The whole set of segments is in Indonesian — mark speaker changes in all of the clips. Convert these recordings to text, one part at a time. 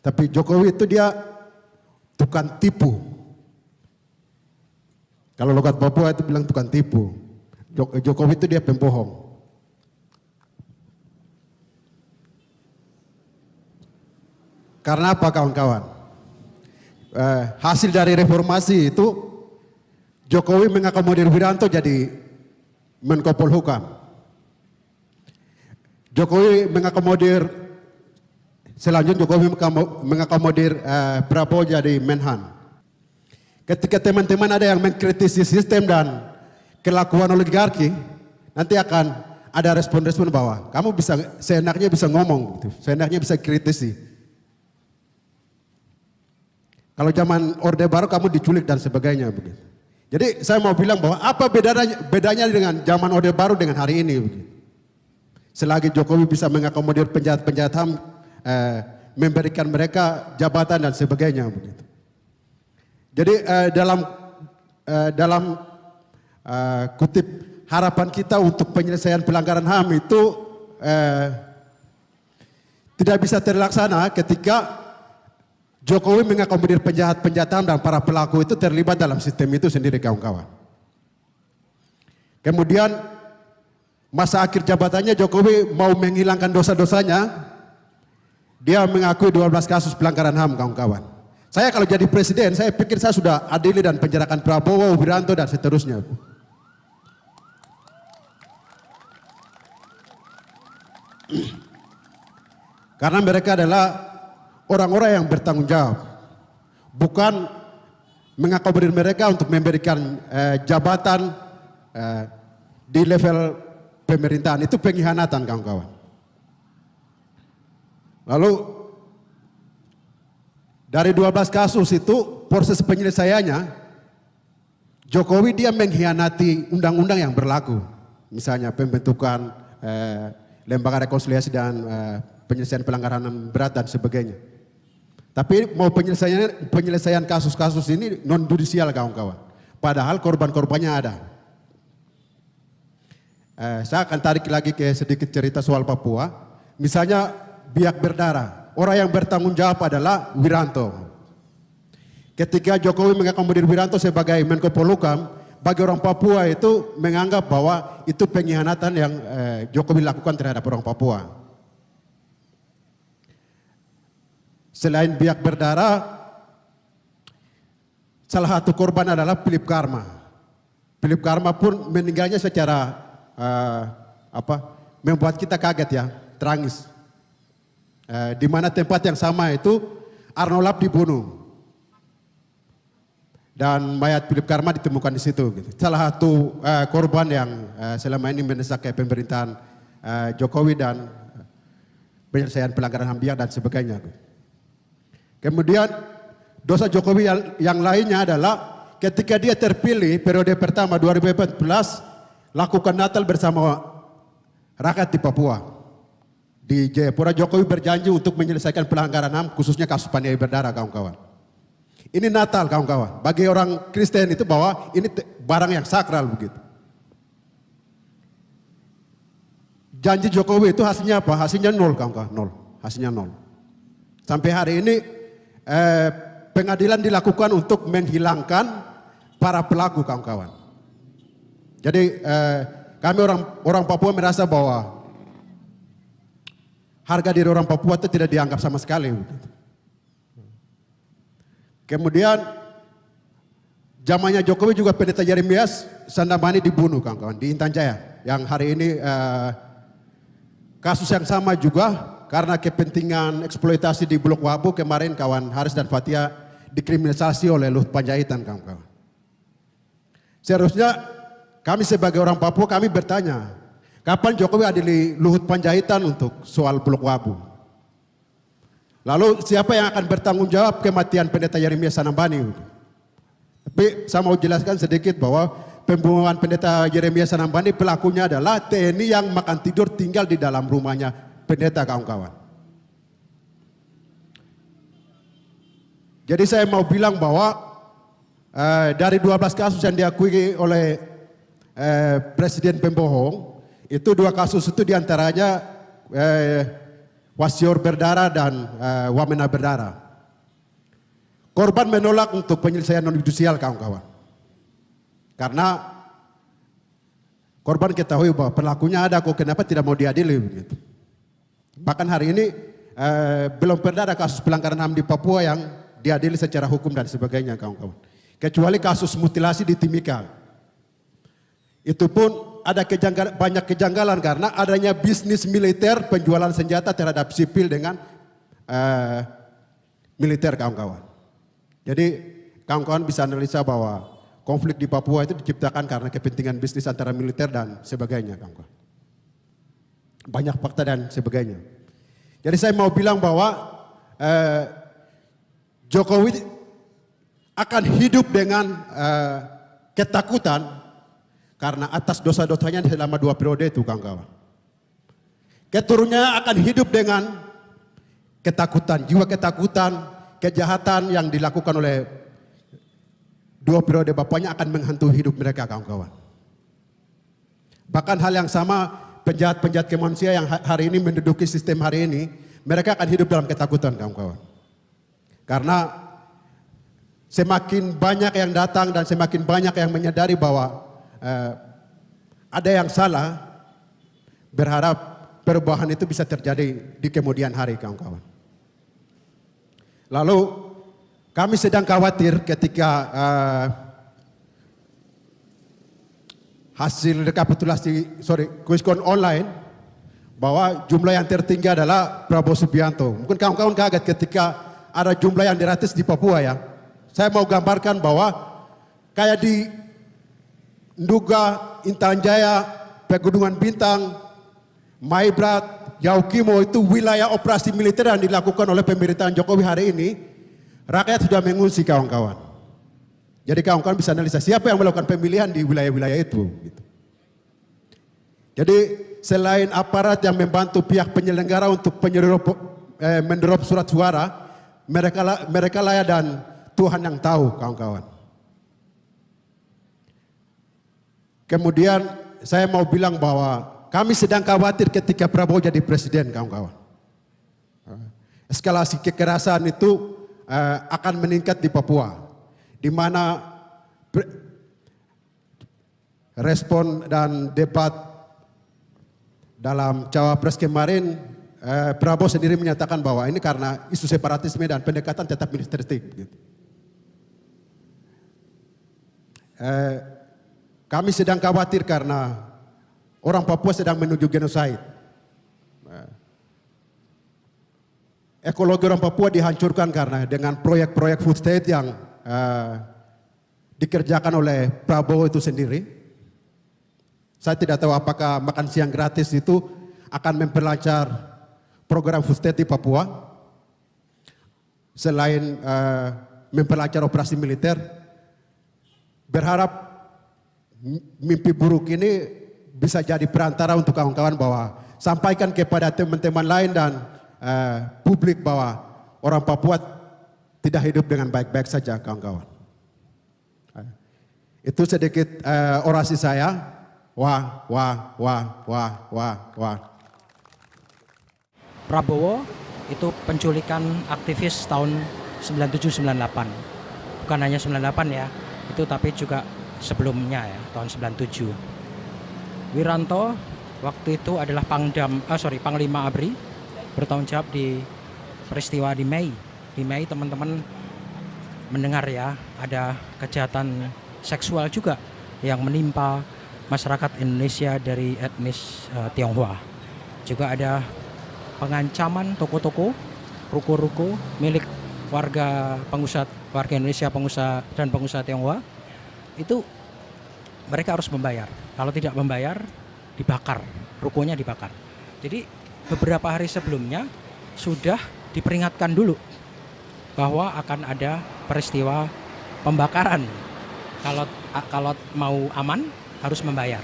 Speaker 1: Tapi Jokowi itu dia tukang tipu. Kalau logat Papua itu bilang tukang tipu. Jokowi itu dia pembohong. Karena apa kawan-kawan? Hasil dari reformasi itu Jokowi mengakomodir Wiranto jadi Menko Polhukam. Jokowi mengakomodir selanjutnya Jokowi mengakomodir Prabowo jadi Menhan. Ketika teman-teman ada yang mengkritisi sistem dan kelakuan oligarki, nanti akan ada respon-respon bahwa kamu bisa seenaknya bisa ngomong, gitu. Seenaknya bisa kritisi. Kalau zaman Orde Baru kamu diculik dan sebagainya begitu. Jadi saya mau bilang bahwa apa bedanya dengan zaman Orde Baru dengan hari ini begitu. Selagi Jokowi bisa mengakomodir penjahat-penjahat HAM, memberikan mereka jabatan dan sebagainya begitu. Jadi dalam kutip harapan kita untuk penyelesaian pelanggaran HAM itu tidak bisa terlaksana ketika Jokowi mengakomodir penjahat-penjahat HAM dan para pelaku itu terlibat dalam sistem itu sendiri kawan-kawan. Kemudian masa akhir jabatannya Jokowi mau menghilangkan dosa-dosanya. Dia mengakui 12 kasus pelanggaran HAM kawan-kawan. Saya kalau jadi presiden saya pikir saya sudah adili dan penjarakan Prabowo, Wiranto dan seterusnya. Karena mereka adalah orang-orang yang bertanggung jawab, bukan mengakomodir mereka untuk memberikan jabatan di level pemerintahan. Itu pengkhianatan kawan-kawan. Lalu dari 12 kasus itu proses penyelesaiannya Jokowi dia mengkhianati undang-undang yang berlaku. Misalnya pembentukan lembaga rekonsiliasi dan penyelesaian pelanggaran HAM berat dan sebagainya. Tapi mau penyelesaian kasus-kasus ini non judisial kawan-kawan. Padahal korban-korbannya ada. Saya akan tarik lagi ke sedikit cerita soal Papua. Misalnya biak berdarah. Orang yang bertanggung jawab adalah Wiranto. Ketika Jokowi mengakomodir Wiranto sebagai Menko Polhukam, bagi orang Papua itu menganggap bahwa itu pengkhianatan yang Jokowi lakukan terhadap orang Papua. Selain biak berdarah, salah satu korban adalah Philip Karma. Philip Karma pun meninggalnya secara membuat kita kaget ya, tragis. Di mana tempat yang sama itu Arno Lap dibunuh dan mayat Philip Karma ditemukan di situ. Gitu. Salah satu korban yang selama ini mendesak ke pemerintahan Jokowi dan penyelesaian pelanggaran HAM dan sebagainya. Gitu. Kemudian dosa Jokowi yang lainnya adalah ketika dia terpilih periode pertama 2014 lakukan Natal bersama rakyat di Papua. Di Jayapura Jokowi berjanji untuk menyelesaikan pelanggaran HAM khususnya kasus penganiayaan berdarah kawan-kawan. Ini Natal kawan-kawan. Bagi orang Kristen itu bahwa ini barang yang sakral begitu. Janji Jokowi itu hasilnya apa? Hasilnya nol kawan-kawan, nol. Hasilnya nol. Sampai hari ini pengadilan dilakukan untuk menghilangkan para pelaku kawan-kawan. Jadi kami orang Papua merasa bahwa harga diri orang Papua itu tidak dianggap sama sekali. Kemudian zamannya Jokowi juga Pendeta Yeremias Sandamani dibunuh kawan-kawan di Intan Jaya. Yang hari ini kasus yang sama juga. Karena kepentingan eksploitasi di Blok Wabu kemarin kawan Haris dan Fathia dikriminalisasi oleh Luhut Panjaitan kawan-kawan. Seharusnya kami sebagai orang Papua kami bertanya, kapan Jokowi adili Luhut Panjaitan untuk soal Blok Wabu? Lalu siapa yang akan bertanggung jawab kematian Pendeta Yeremias Sandamani? Tapi saya mau jelaskan sedikit bahwa pembunuhan Pendeta Yeremias Sandamani pelakunya adalah TNI yang makan tidur tinggal di dalam rumahnya pendeta kawan-kawan. Jadi saya mau bilang bahwa dari 12 kasus yang diakui oleh Presiden pembohong, itu 2 kasus itu diantaranya Wasior berdarah dan Wamena berdarah. Korban menolak untuk penyelesaian non-judisial kawan-kawan. Karena korban ketahui bahwa pelakunya ada kok, kenapa tidak mau diadili begitu. Bahkan hari ini belum pernah ada kasus pelanggaran HAM di Papua yang diadili secara hukum dan sebagainya kawan-kawan. Kecuali kasus mutilasi di Timika. Itu pun ada banyak kejanggalan karena adanya bisnis militer penjualan senjata terhadap sipil dengan militer kawan-kawan. Jadi kawan-kawan bisa analisa bahwa konflik di Papua itu diciptakan karena kepentingan bisnis antara militer dan sebagainya kawan-kawan. Banyak fakta dan sebagainya. Jadi saya mau bilang bahwa Jokowi akan hidup dengan ketakutan karena atas dosa-dosanya selama 2 periode itu kawan-kawan. Keturunannya akan hidup dengan ketakutan, jiwa ketakutan, kejahatan yang dilakukan oleh 2 periode bapaknya akan menghantui hidup mereka kawan-kawan. Bahkan hal yang sama penjahat-penjahat kemanusiaan yang hari ini menduduki sistem hari ini, mereka akan hidup dalam ketakutan kawan-kawan. Karena semakin banyak yang datang dan semakin banyak yang menyadari bahwa ada yang salah, berharap perubahan itu bisa terjadi di kemudian hari kawan-kawan. Lalu kami sedang khawatir ketika hasil rekapitulasi, quiz-con online, bahwa jumlah yang tertinggi adalah Prabowo Subianto. Mungkin kawan-kawan kaget ketika ada jumlah yang diratis di Papua ya. Saya mau gambarkan bahwa kayak di Nduga, Intan Jaya, Pegunungan Bintang, Maibrat, Yaukimo itu wilayah operasi militer yang dilakukan oleh pemerintahan Jokowi hari ini. Rakyat sudah mengungsi kawan-kawan. Jadi kawan-kawan bisa analisa siapa yang melakukan pemilihan di wilayah-wilayah itu. Gitu. Jadi selain aparat yang membantu pihak penyelenggara untuk mendrop surat suara, mereka lah dan Tuhan yang tahu kawan-kawan. Kemudian saya mau bilang bahwa kami sedang khawatir ketika Prabowo jadi presiden kawan-kawan. Eskalasi kekerasan itu akan meningkat di Papua. Di mana respon dan debat dalam Cawapres kemarin, Prabowo sendiri menyatakan bahwa ini karena isu separatisme dan pendekatan tetap militeristik. Gitu. Kami sedang khawatir karena orang Papua sedang menuju genosid. Ekologi orang Papua dihancurkan karena dengan proyek-proyek food state yang dikerjakan oleh Prabowo itu sendiri. Saya tidak tahu apakah makan siang gratis itu akan memperlancar program food state di Papua. Selain memperlancar operasi militer, berharap mimpi buruk ini bisa jadi perantara untuk kawan-kawan bahwa sampaikan kepada teman-teman lain dan publik bahwa orang Papua tidak hidup dengan baik-baik saja kawan-kawan. Itu sedikit orasi saya. Wah.
Speaker 2: Prabowo itu penculikan aktivis tahun 97-98. Bukan hanya 98 ya, itu tapi juga sebelumnya ya, tahun 97. Wiranto waktu itu adalah Panglima ABRI, bertanggung jawab di peristiwa di Mei. Di Mei teman-teman mendengar ya, ada kejahatan seksual juga yang menimpa masyarakat Indonesia dari etnis Tionghoa. Juga ada pengancaman toko-toko, ruko-ruko milik warga Indonesia, pengusaha dan pengusaha Tionghoa. Itu mereka harus membayar. Kalau tidak membayar, dibakar, rukonya dibakar. Jadi beberapa hari sebelumnya sudah diperingatkan dulu bahwa akan ada peristiwa pembakaran. Kalau mau aman harus membayar.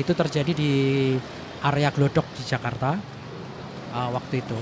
Speaker 2: Itu terjadi di area Glodok di Jakarta waktu itu.